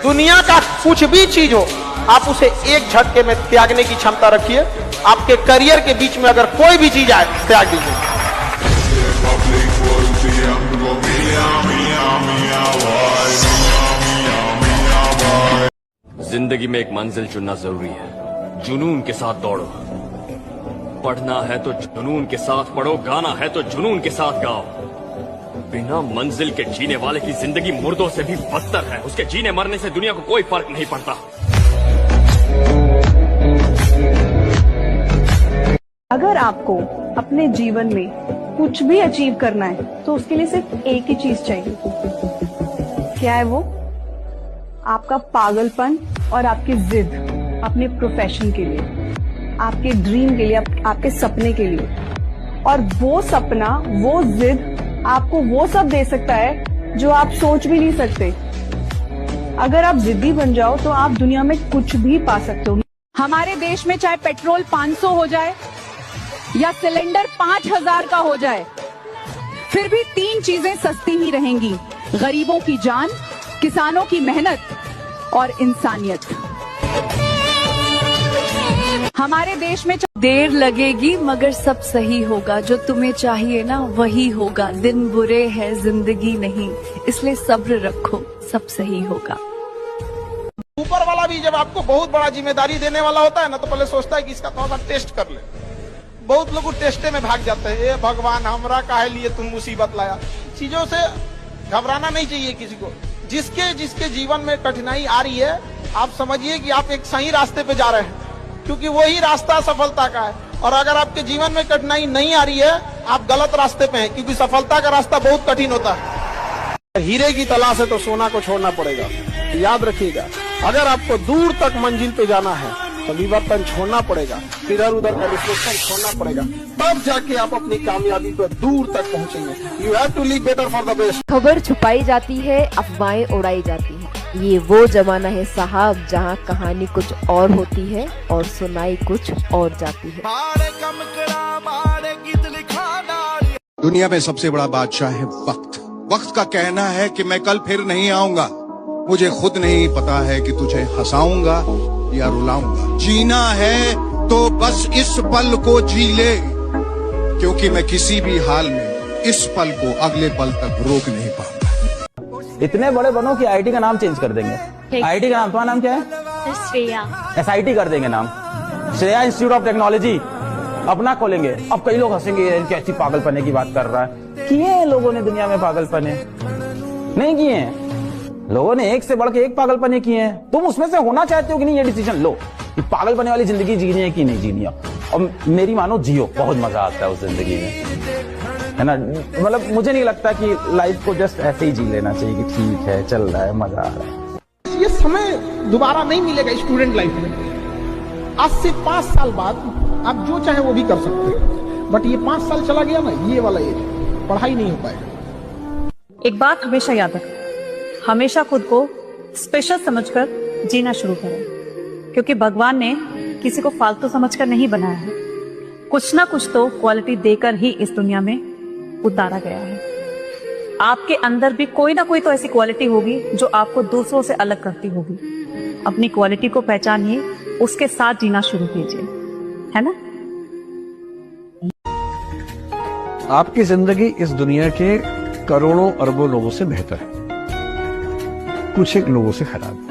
दुनिया का कुछ भी चीज हो, आप उसे एक झटके में त्यागने की क्षमता रखिए। आपके करियर के बीच में अगर कोई भी चीज आए, त्याग दीजिए। जिंदगी में एक मंजिल चुनना जरूरी है। जुनून के साथ दौड़ो। पढ़ना है तो जुनून के साथ पढ़ो, गाना है तो जुनून के साथ गाओ। बिना मंजिल के जीने वाले की जिंदगी मुर्दों से भी बदतर है। उसके जीने मरने से दुनिया को कोई फर्क नहीं पड़ता। अगर आपको अपने जीवन में कुछ भी अचीव करना है तो उसके लिए सिर्फ एक ही चीज चाहिए। क्या है वो? आपका पागलपन और आपकी जिद अपने प्रोफेशन के लिए, आपके ड्रीम के लिए, आपके सपने के लिए। और वो सपना, वो जिद आपको वो सब दे सकता है जो आप सोच भी नहीं सकते। अगर आप जिद्दी बन जाओ तो आप दुनिया में कुछ भी पा सकते हो। हमारे देश में चाहे पेट्रोल 500 हो जाए या सिलेंडर 5000 का हो जाए, फिर भी 3 चीजें सस्ती ही रहेंगी: गरीबों की जान, किसानों की मेहनत और इंसानियत। हमारे देश में देर लगेगी मगर सब सही होगा। जो तुम्हें चाहिए ना वही होगा। दिन बुरे हैं जिंदगी नहीं, इसलिए सब्र रखो, सब सही होगा। ऊपर वाला भी जब आपको बहुत बड़ा जिम्मेदारी देने वाला होता है ना, तो पहले सोचता है कि इसका थोड़ा सा टेस्ट कर ले। बहुत लोग टेस्टे में भाग जाते हैं। ए भगवान, हमरा काहे लिए तुम मुसीबत लाया। चीजों से घबराना नहीं चाहिए किसी को। जिसके जिसके जीवन में कठिनाई आ रही है, आप समझिए कि आप एक सही रास्ते पे जा रहे हैं, क्योंकि वही रास्ता सफलता का है। और अगर आपके जीवन में कठिनाई नहीं आ रही है, आप गलत रास्ते पे हैं, क्योंकि सफलता का रास्ता बहुत कठिन होता है। हीरे की तलाश है तो सोना को छोड़ना पड़ेगा। याद रखिएगा, अगर आपको दूर तक मंजिल पे जाना है तो विवर्तन छोड़ना पड़ेगा, इधर उधर का डिस्ट्रैक्शन छोड़ना पड़ेगा, तब जाके आप अपनी कामयाबी पर दूर तक पहुंचेंगे। You have to live better for the best. खबर छुपाई जाती है, अफवाहें उड़ाई जाती हैं। ये वो जमाना है साहब जहां कहानी कुछ और होती है और सुनाई कुछ और जाती है। दुनिया में सबसे बड़ा बादशाह है वक्त। वक्त का कहना है कि मैं कल फिर नहीं आऊंगा। मुझे खुद नहीं पता है कि तुझे हंसाऊंगा या रुलाऊंगा। जीना है तो बस इस पल को जी ले, क्योंकि मैं किसी भी हाल में इस पल को अगले पल तक रोक नहीं पाऊंगा। इतने बड़े बनो कि आईटी का नाम चेंज कर देंगे। आईटी का नाम, तुम्हारा नाम क्या है? श्रेया। एसआईटी कर देंगे नाम, श्रेया इंस्टीट्यूट ऑफ टेक्नोलॉजी अपना खोलेंगे। अब कई लोग हंसेंगे, कैसी पागलपने की बात कर रहा है। किए हैं लोगों ने दुनिया में पागलपने? नहीं किए हैं। लोगों ने एक से बढ़ के एक पागलपने किए हैं। तुम उसमें से होना चाहते हो कि नहीं, ये डिसीजन लो कि पागलपने वाली जिंदगी जीनी है कि नहीं जीनी है। और मेरी मानो जियो, बहुत मजा आता है उस जिंदगी में, है ना। मतलब मुझे नहीं लगता कि लाइफ को जस्ट ऐसे ही जी लेना चाहिए कि ठीक है, चल रहा है, मजा आ रहा है। ये समय दोबारा नहीं मिलेगा स्टूडेंट लाइफ में। आज से 5 साल बाद आप जो चाहे वो भी कर सकते हैं, बट ये 5 साल चला गया ना, ये वाला एज पढ़ाई नहीं हो पाएगा। एक बात हमेशा याद रखें, हमेशा खुद को स्पेशल समझकर जीना शुरू करें, क्योंकि भगवान ने किसी को फालतू समझकर नहीं बनाया है। कुछ ना कुछ तो क्वालिटी देकर ही इस दुनिया में उतारा गया है। आपके अंदर भी कोई ना कोई तो ऐसी क्वालिटी होगी जो आपको दूसरों से अलग करती होगी। अपनी क्वालिटी को पहचानिए, उसके साथ जीना शुरू कीजिए, है ना। आपकी जिंदगी इस दुनिया के करोड़ों अरबों लोगों से बेहतर है, कुछ एक लोगों से खराब।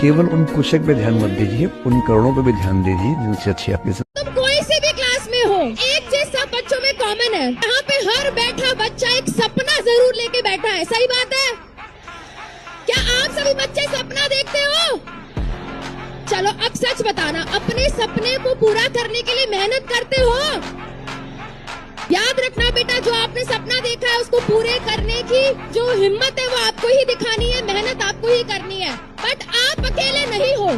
केवल उन कुछ एक पे ध्यान मत दीजिए, उन करोड़ों पे भी ध्यान दीजिए जिनसे अच्छी आपकी। तुम कोई से भी क्लास में हो, एक चीज सब बच्चों में कॉमन है, यहाँ पे हर बैठा बच्चा एक सपना जरूर लेके बैठा है। सही बात है? क्या आप सभी बच्चे सपना देखते हो? चलो अब सच बताना, अपने सपने को पूरा करने के लिए मेहनत करते हो? याद रखना बेटा, जो आपने सपना देखा है उसको पूरे करने की जो हिम्मत है वो आपको ही दिखानी है, मेहनत आपको ही करनी है। बट आप अकेले नहीं हो।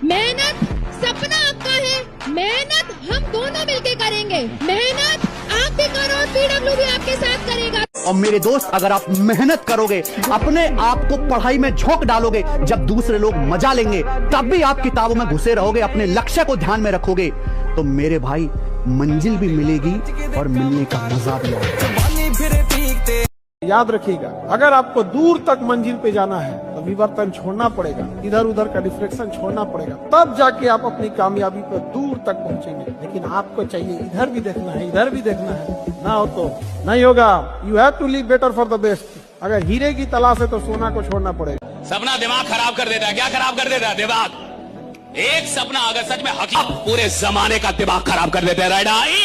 मेहनत, सपना आपका है, मेहनत हम दोनों मिलके करेंगे। मेहनत आप भी करो, पीडब्ल्यू भी आपके साथ करेगा। और मेरे दोस्त, अगर आप मेहनत करोगे, अपने आप को पढ़ाई में झोंक डालोगे, जब दूसरे लोग मजा लेंगे तब भी आप किताबों में घुसे रहोगे, अपने लक्ष्य को ध्यान में रखोगे, तो मेरे भाई मंजिल भी मिलेगी और मिलने का मजा भी आएगा। याद रखिएगा, अगर आपको दूर तक मंजिल पे जाना है तो विवर्तन छोड़ना पड़ेगा, इधर उधर का डिफ्लेक्शन छोड़ना पड़ेगा, तब जाके आप अपनी कामयाबी पर दूर तक पहुंचेंगे। लेकिन आपको चाहिए इधर भी देखना है, इधर भी देखना है, ना हो तो नहीं होगा। You have to live better for the best. अगर हीरे की तलाश है तो सोना को छोड़ना पड़ेगा। सपना दिमाग खराब कर देता है। क्या खराब कर देता है? दिमाग। एक सपना अगर सच में हकीकत, पूरे जमाने का दिमाग खराब कर देता है। राइट।